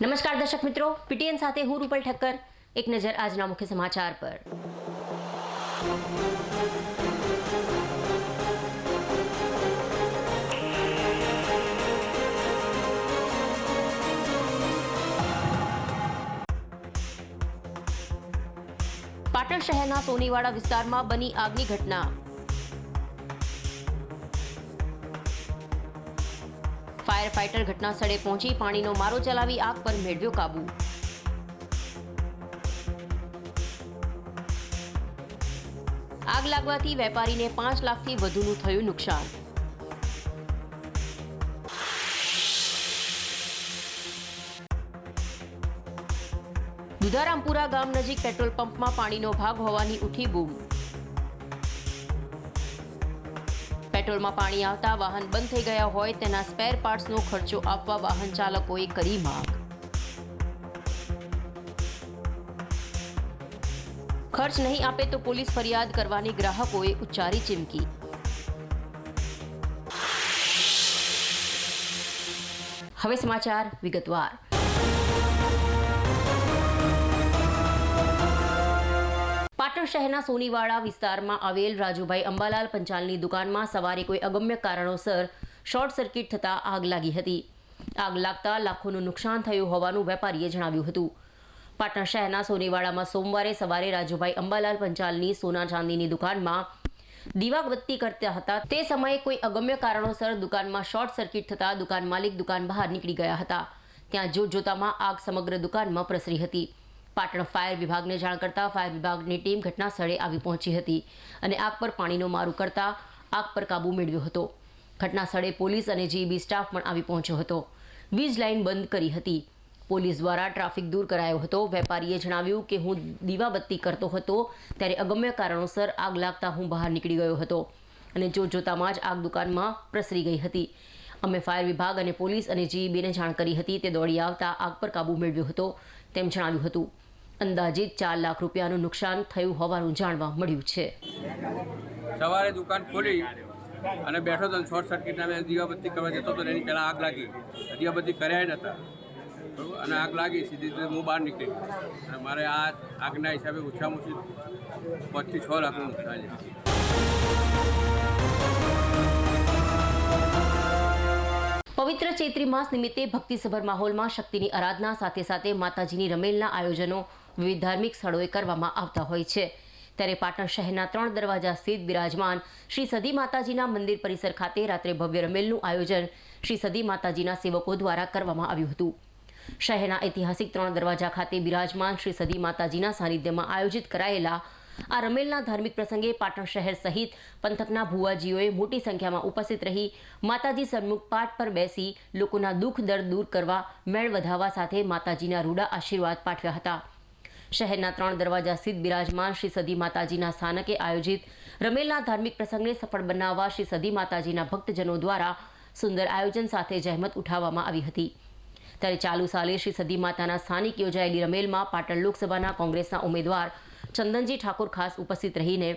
નમસ્કાર દર્શક મિત્રો, પીટીએન સાથે હું રૂપલ ઠક્કર. એક નજર આજના મુખ્ય સમાચાર પર. પાટણ શહેરના સોનીવાડા વિસ્તારમાં બની આગની ઘટના. ફાયર ફાઇટર ઘટના સ્થળે પહોંચી પાણીનો મારો ચલાવી આગ પર મેળવ્યો કાબુ. આગ લાગવાથી વેપારીને 5 લાખથી વધુનું થયું નુકસાન. દુધારામપુરા ગામ નજીક પેટ્રોલ પંપમાં પાણીનો ભાગ હોવાની ઉઠી બૂમ. પેટ્રોલમાં પાણી આવતા વાહન બંધ થઈ ગયા હોય તેના સ્પેર પાર્ટ્સનો ખર્ચો આપવા વાહન ચાલકોએ કરી માંગ. ખર્ચ નહીં આપે તો પોલીસ ફરિયાદ કરવાની ગ્રાહકોએ ઉચ્ચારી ચીમકી. હવે સમાચાર વિગતવાર. પાટણ શહેરના સોનીવાડા વિસ્તારમાં આવેલ રાજુભાઈ અંબાલાલ પંચાલની દુકાનમાં સવારે કોઈ અગમ્ય કારણોસર શોર્ટ સર્કિટ થતાં આગ લાગી હતી. આગ લાગતા લાખોનું નુકસાન થયું હોવાનું વેપારીએ જણાવ્યું હતું. પાટણ શહેરના સોનીવાડામાં સોમવારે સવારે રાજુભાઈ અંબાલાલ પંચાલની સોના ચાંદીની દુકાનમાં દીવાબત્તી કરતા હતા. તે સમયે કોઈ અગમ્ય કારણોસર દુકાનમાં શોર્ટ સર્કિટ થતાં દુકાન માલિક દુકાન બહાર નીકળી ગયા હતા. ત્યાં જોતજોતામાં આગ સમગ્ર દુકાનમાં પ્રસરી હતી. પાટણ ફાયર વિભાગને જાણ કરતા ફાયર વિભાગની ટીમ ઘટના સ્થળે આવી પહોંચી હતી અને આગ પર પાણીનો મારો કરતા આગ પર કાબુ મેળવ્યો હતો. ઘટના સ્થળે પોલીસ અને જીબી સ્ટાફ પણ આવી પહોંચ્યો હતો. વીજ લાઇન બંધ કરી હતી. પોલીસ દ્વારા ટ્રાફિક દૂર કરાયો હતો. વેપારીએ જણાવ્યું કે હું દીવાબત્તી કરતો હતો ત્યારે અગમ્ય કારણોસર આગ લાગતા હું બહાર નીકળી ગયો હતો અને જોતજોતામાં જ આગ દુકાનમાં પ્રસરી ગઈ હતી. અમે ફાયર વિભાગ અને પોલીસ અને જીબીને જાણ કરી હતી. તે દોડી આવતા આગ પર કાબુ મેળવ્યો હતો તેમ જણાવ્યું હતું. અંદાજિત 4 લાખ રૂપિયાનું નુકસાન થયું હોવાનું જાણવા મળ્યું છે. સવારે દુકાન ખોલી અને બેઠો તો શોર્ટ સર્કિટ મેં દીવાબત્તી કરવા જતો હતો. એની પહેલાં આગ લાગી. દીવાબત્તી કર્યા જ નહોતા બરાબર, અને આગ લાગી. સીધી રીતે હું બહાર નીકળી અને મારે આ આગના હિસાબે ઓછામાં ઓછી 5 થી 6 લાખનું નુકસાન છે. પવિત્ર ચૈત્રી માસ નિમિત્તે ભક્તિસભર માહોલમાં શક્તિની આરાધના સાથે સાથે માતાજીની રમેલના આયોજનો વિવિધ ધાર્મિક સ્થળોએ કરવામાં આવતા હોય છે. ત્યારે પાટણ શહેરના 3 દરવાજા સ્થિત બિરાજમાન શ્રી સદી માતાજીના મંદિર પરિસર ખાતે રાત્રે ભવ્ય રમેલનું આયોજન શ્રી સદી માતાજીના સેવકો દ્વારા કરવામાં આવ્યું હતું. શહેરના ઐતિહાસિક 3 દરવાજા ખાતે બિરાજમાન શ્રી સદી માતાજીના સાનિધ્યમાં આયોજિત કરાયેલા આ રમેલના ધાર્મિક પ્રસંગે પાટણ શહેર સહિત પંથકના ભુવાજીઓએ મોટી સંખ્યામાં ઉપસ્થિત રહી માતાજી સન્મુખ પાટ પર બેસી લોકોના દુઃખ દર્દ દૂર કરવા મેળ વધાવવા સાથે માતાજીના રૂડા આશીર્વાદ પાઠવ્યા હતા. શહેરના 3 દરવાજા સ્થિત બિરાજમાન શ્રી સદી માતાજીના સ્થાનકે આયોજિત રમેલના ધાર્મિક પ્રસંગને સફળ બનાવવા શ્રી સદી માતાજીના ભક્તજનો દ્વારા સુંદર આયોજન સાથે જહેમત ઉઠાવવામાં આવી હતી. ત્યારે ચાલુ સાલે શ્રી સદી માતાના સ્થાનિક યોજાયેલી રમેલમાં પાટણ લોકસભાના કોંગ્રેસના ઉમેદવાર ચંદનજી ઠાકોર ખાસ ઉપસ્થિત રહીને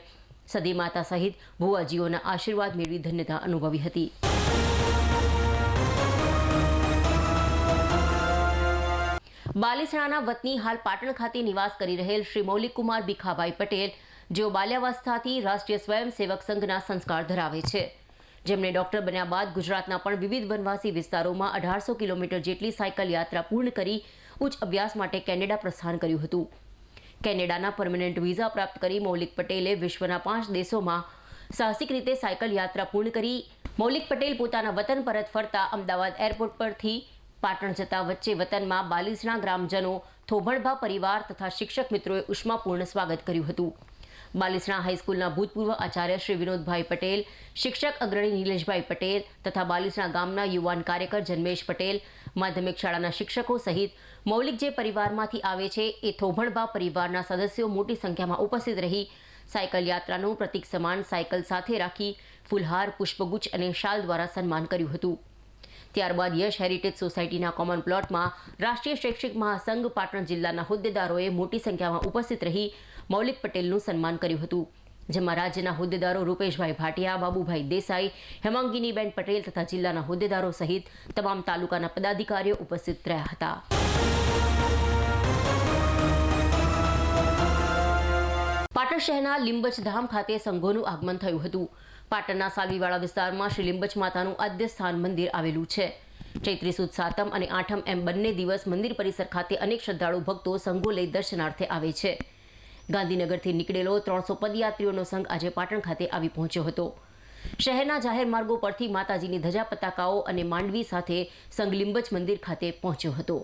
સદી માતા સહિત ભુવાજીઓના આશીર્વાદ મેળવી ધન્યતા અનુભવી હતી. બાલીસણાના વતની હાલ પાટણ ખાતે નિવાસ કરી રહેલ શ્રી મૌલિકકુમાર ભીખાભાઈ પટેલ, જેઓ બાલ્યાવસ્થાથી રાષ્ટ્રીય સ્વયંસેવક સંઘના સંસ્કાર ધરાવે છે, જેમણે ડોક્ટર બન્યા બાદ ગુજરાતના પણ વિવિધ વનવાસી વિસ્તારોમાં 1800 કિલોમીટર જેટલી સાયકલ યાત્રા પૂર્ણ કરી ઉચ્ચ અભ્યાસ માટે કેનેડા પ્રસ્થાન કર્યું હતું. કેનેડાના પરમેનન્ટ વિઝા પ્રાપ્ત કરી મૌલિક પટેલે વિશ્વના 5 દેશોમાં સાહસિક રીતે સાયકલ યાત્રા પૂર્ણ કરી. મૌલિક પટેલ પોતાના વતન પરત ફરતા અમદાવાદ એરપોર્ટ પરથી પાટણ જતા વચ્ચે વતનમાં બાલીસણા ગ્રામજનો, થોભણભા પરિવાર તથા શિક્ષક મિત્રોએ ઉષ્માપૂર્ણ સ્વાગત કર્યું હતું. બાલીસણા હાઈસ્કૂલના ભૂતપૂર્વ આચાર્ય શ્રી વિનોદભાઈ પટેલ, શિક્ષક અગ્રણી નિલેશભાઈ પટેલ તથા બાલીસણા ગામના યુવાન કાર્યકર જન્મેશ પટેલ, માધ્યમિક શાળાના શિક્ષકો સહિત મૌલિક જે પરિવારમાંથી આવે છે એ થોભણભા પરિવારના સદસ્યો મોટી સંખ્યામાં ઉપસ્થિત રહી સાયકલ યાત્રાનું પ્રતીક સમાન સાયકલ સાથે રાખી ફૂલહાર, પુષ્પગુચ્છ અને શાલ દ્વારા સન્માન કર્યું હતું. ત્યારબાદ યશ હેરિટેજ સોસાયટીના કોમન પ્લોટમાં રાષ્ટ્રીય શૈક્ષિક મહાસંઘ પાટણ જિલ્લાના હોદ્દેદારોએ મોટી સંખ્યામાં ઉપસ્થિત રહી મૌલિક પટેલનું સન્માન કર્યું હતું. જેમાં રાજ્યના હોદ્દેદારો રૂપેશભાઈ ભાટિયા, બાબુભાઈ દેસાઈ, હેમાંગિનીબેન પટેલ તથા જિલ્લાના હોદ્દેદારો સહિત તમામ તાલુકાના પદાધિકારીઓ ઉપસ્થિત રહ્યા હતા. પાટણ શહેરના લીંબચ ધામ ખાતે સંઘોનું આગમન થયું હતું. પાટણના સાલવીવાળા વિસ્તારમાં શ્રી લીંબચ માતાનું આદ્ય સ્થાન મંદિર આવેલું છે. ચૈત્રી સુદ સાતમ અને આઠમ એમ બંને દિવસ મંદિર પરિસર ખાતે અનેક શ્રદ્ધાળુ ભક્તો સંઘો લઈ દર્શનાર્થે આવે છે. ગાંધીનગરથી નીકળેલો 300 પદયાત્રીઓનો સંઘ આજે પાટણ ખાતે આવી પહોંચ્યો હતો. શહેરના જાહેર માર્ગો પરથી માતાજીની ધજા પતાકાઓ અને માંડવી સાથે સંઘ લીંબચ મંદિર ખાતે પહોંચ્યો હતો.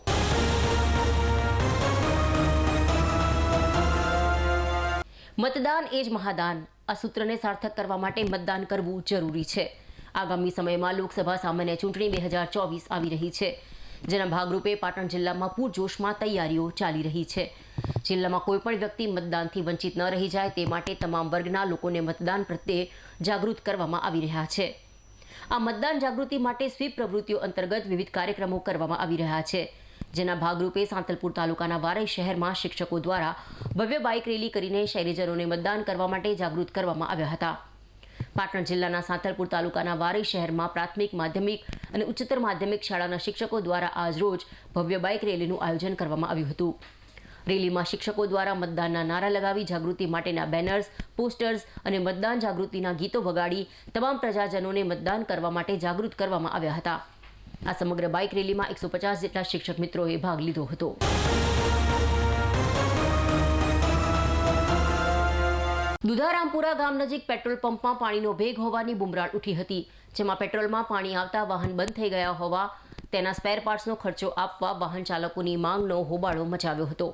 મતદાન એ જ મહાદાન. આ સૂત્રને સાર્થક કરવા માટે મતદાન કરવું જરૂરી છે. આગામી સમયમાં લોકસભા સામાન્ય ચૂંટણી 2024 આવી રહી છે, જેના ભાગરૂપે પાટણ જિલ્લામાં પૂરજોશમાં તૈયારીઓ ચાલી રહી છે. જિલ્લામાં કોઈપણ વ્યક્તિ મતદાનથી વંચિત ન રહી જાય તે માટે તમામ વર્ગના લોકોને મતદાન પ્રત્યે જાગૃત કરવામાં આવી રહ્યા છે. આ મતદાન જાગૃતિ માટે સ્વીપ પ્રવૃત્તિઓ અંતર્ગત વિવિધ કાર્યક્રમો કરવામાં આવી રહ્યા છે, જેના ભાગરૂપે સાંતલપુર તાલુકાના વારઈ શહેરમાં શિક્ષકો દ્વારા ભવ્ય બાઇક રેલી કરીને શહેરીજનોને મતદાન કરવા માટે જાગૃત કરવામાં આવ્યા હતા. પાટણ જિલ્લાના સાંતલપુર તાલુકાના વારઈ શહેરમાં પ્રાથમિક, માધ્યમિક અને ઉચ્ચતર માધ્યમિક શાળાના શિક્ષકો દ્વારા આજરોજ ભવ્ય બાઇક રેલીનું આયોજન કરવામાં આવ્યું હતું. રેલીમાં શિક્ષકો દ્વારા મતદાનના નારા લગાવી જાગૃતિ માટેના બેનર્સ, પોસ્ટર્સ અને મતદાન જાગૃતિના ગીતો વગાડી તમામ પ્રજાજનોને મતદાન કરવા માટે જાગૃત કરવામાં આવ્યા હતા. આ સમગ્ર બાઇક રેલીમાં 150 જેટલા શિક્ષક મિત્રોએ ભાગ લીધો હતો. દુધારામપુરા ગામ નજીક પેટ્રોલ પંપમાં પાણીનો ભેગ હોવાની બુમરાણ ઉઠી હતી, જેમાં પેટ્રોલમાં પાણી આવતા વાહન બંધ થઈ ગયા હોવા તેના સ્પેર પાર્ટ્સનો ખર્ચો આપવા વાહન ચાલકોની માંગનો હોબાળો મચાવ્યો હતો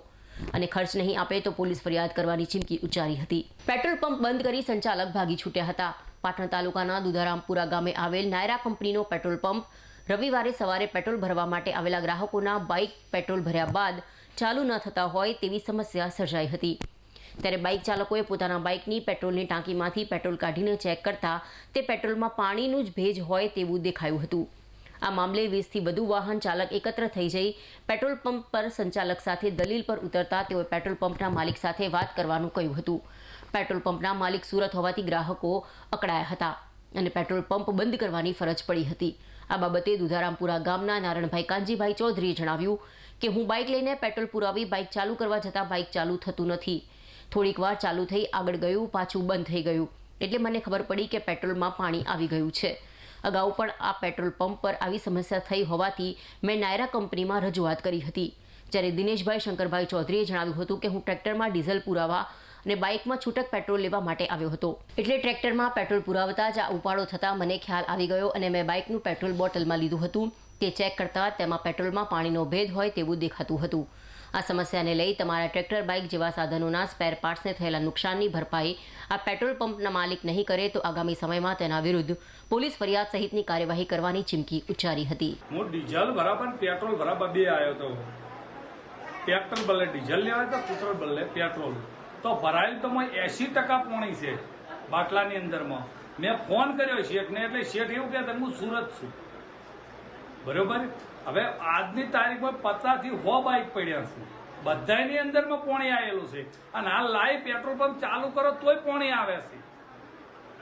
અને ખર્ચ નહીં આપે તો પોલીસ ફરિયાદ કરવાની ચીમકી ઉચ્ચારી હતી. પેટ્રોલ પંપ બંધ કરી સંચાલક ભાગી છૂટ્યા હતા. પાટણ તાલુકાના દુધારામપુરા ગામે આવેલ નાયરા કંપનીનો પેટ્રોલ પંપ રવિવારે સવારે પેટ્રોલ ભરવા માટે આવેલા ગ્રાહકોના બાઇક પેટ્રોલ ભર્યા બાદ ચાલુ ન થતા હોય તેવી સમસ્યા સર્જાઈ હતી. ત્યારે બાઇક ચાલકોએ પોતાના બાઇકની પેટ્રોલની ટાંકીમાંથી પેટ્રોલ કાઢીને ચેક કરતા તે પેટ્રોલમાં પાણીનું જ ભેજ હોય તેવું દેખાયું હતું. આ મામલે 20થી વધુ વાહન ચાલક એકત્ર થઈ જઈ પેટ્રોલ પંપ પર સંચાલક સાથે દલીલ પર ઉતરતા તેઓએ પેટ્રોલ પંપના માલિક સાથે વાત કરવાનું કહ્યું હતું. પેટ્રોલ પંપના માલિક સુરત હોવાથી ગ્રાહકો અકળાયા હતા અને પેટ્રોલ પંપ બંધ કરવાની ફરજ પડી હતી. આ બાબતે દુધારામપુરા ગામના નારણભાઈ કાનજીભાઈ ચૌધરીએ જણાવ્યું કે હું બાઇક લઈને પેટ્રોલ પુરાવી બાઇક ચાલુ કરવા જતાં બાઇક ચાલુ થતું નથી. થોડીક વાર ચાલુ થઈ આગળ ગયું, પાછું બંધ થઈ ગયું, એટલે મને ખબર પડી કે પેટ્રોલમાં પાણી આવી ગયું છે. અગાઉ પણ આ પેટ્રોલ પંપ પર આવી સમસ્યા થઈ હોવાથી મેં નાયરા કંપનીમાં રજૂઆત કરી હતી. જ્યારે દિનેશભાઈ શંકરભાઈ ચૌધરીએ જણાવ્યું હતું કે હું ટ્રેક્ટરમાં ડીઝલ પુરાવા અને બાઇકમાં છૂટક પેટ્રોલ લેવા માટે આવ્યો હતો, એટલે ટ્રેક્ટરમાં પેટ્રોલ પુરાવતા જ આ ઉપાડો થતાં મને ખ્યાલ આવી ગયો અને મેં બાઇકનું પેટ્રોલ બોટલમાં લીધું હતું. તે ચેક કરતા તેમાં પેટ્રોલમાં પાણીનો ભેદ હોય તેવું દેખાતું હતું. આ સમસ્યાને લઈ તમારા ટ્રેક્ટર, બાઇક જેવા સાધનોના સ્પેર પાર્ટ્સને થયેલા નુકસાનની ભરપાઈ આ પેટ્રોલ પંપના માલિક નહીં કરે તો આગામી સમયમાં તેના વિરુદ્ધ પોલીસ ફરિયાદ સહિતની કાર્યવાહી કરવાની ચીમકી ઉચ્ચારી હતી. હું ડીઝલ બરાબર પેટ્રોલ બરાબર બે આવ્યો હતો. પેટ્રોલ બદલે ડીઝલ લેવાય તો પેટ્રોલ બદલે પેટ્રોલ તો ભરાયેલ તો 80% પાણી છે બાટલાની અંદરમાં. મેં ફોન કર્યો શેઠને, એટલે શેઠ એવું કહેતા હું સુરત છું. બરોબર. હવે આજની તારીખમાં 50 થી 100 બાઇક પડ્યા છે, બધાની અંદરમાં પાણી આવેલું છે અને હાલ લાઈવ પેટ્રોલ પંપ ચાલુ કરો તોય પાણી આવે છે.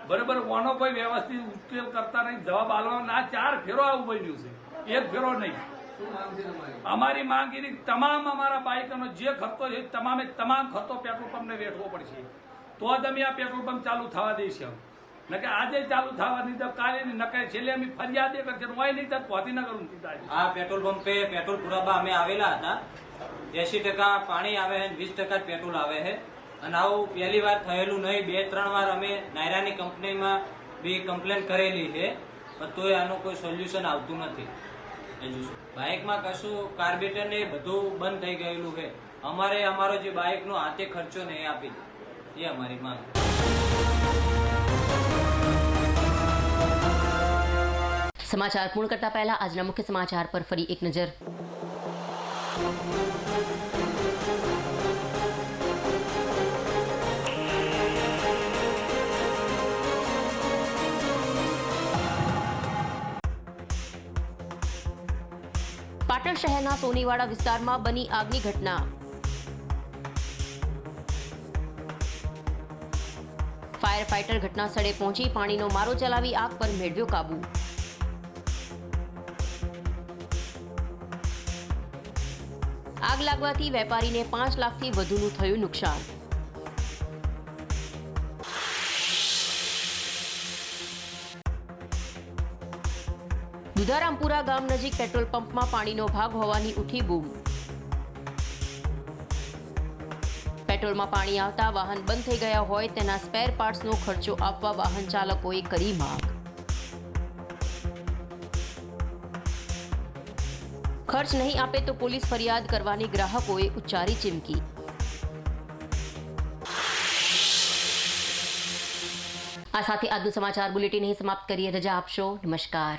બરોબર. ઓનો કોઈ વ્યવસ્થિત ઉકેલ કરતા નહીં, જવાબ આલવાનો. આ 4 ફેરો આવું બન્યું છે, એક ફેરો નહીં. અમારી માંગ એની તમામ અમારા બાઇકોનો જે ખર્ચો છે તમામ ખર્ચો પેટ્રોલ પંપને વેઠવો પડશે, તો જ અમે આ પેટ્રોલ પંપ ચાલુ થવા દઈશું. નકે આજે ચાલુ થવાની તો કાલે નહીં, નકે છેલ્લે અમે ફરિયાદ એ કરશે હોય નહીં તો ગાંધીનગર ઊંચી થાય. આ પેટ્રોલ પંપે પેટ્રોલ પુરાવા અમે આવેલા હતા. 80% પાણી આવે છે, 20% પેટ્રોલ આવે છે અને આવું પહેલી વાર થયેલું નહીં. 2-3 વાર અમે નાયરાની કંપનીમાં બી કમ્પ્લેન કરેલી છે, પણ તોય આનું કોઈ સોલ્યુશન આવતું નથી. બાઇકમાં કશું કાર્બેટર ને બધું બંધ થઈ ગયેલું છે. અમારે અમારો જે બાઇકનો હાથે ખર્ચો ને એ આપી દે, એ અમારી માંગ. સમાચાર પૂર્ણ કરતા પહેલા આજના મુખ્ય સમાચાર પર ફરી એક નજર. પાટણ શહેરના સોનીવાડા વિસ્તારમાં બની આગની ઘટના. ફાયર ફાઇટર ઘટના સ્થળે પહોંચી પાણીનો મારો ચલાવી આગ પર મેળવ્યો કાબુ. આગ લાગવાથી વેપારીને 5 લાખથી વધુનું થયું નુકસાન. દુધારામપુરા ગામ નજીક પેટ્રોલ પંપમાં પાણીનો ભાગ હોવાની ઉઠી બૂમ. પેટ્રોલમાં પાણી આવતા વાહન બંધ થઈ ગયા હોય તેના સ્પેર પાર્ટ્સનો ખર્ચો આપવા વાહન ચાલકોએ કરી માંગ. ખર્ચ નહીં આપે તો પોલીસ ફરિયાદ કરવાની ગ્રાહકોએ ઉચ્ચારી ચીમકી. આ સાથે આજનું સમાચાર બુલેટિન અહીં સમાપ્ત કરીએ. રજા આપશો. નમસ્કાર.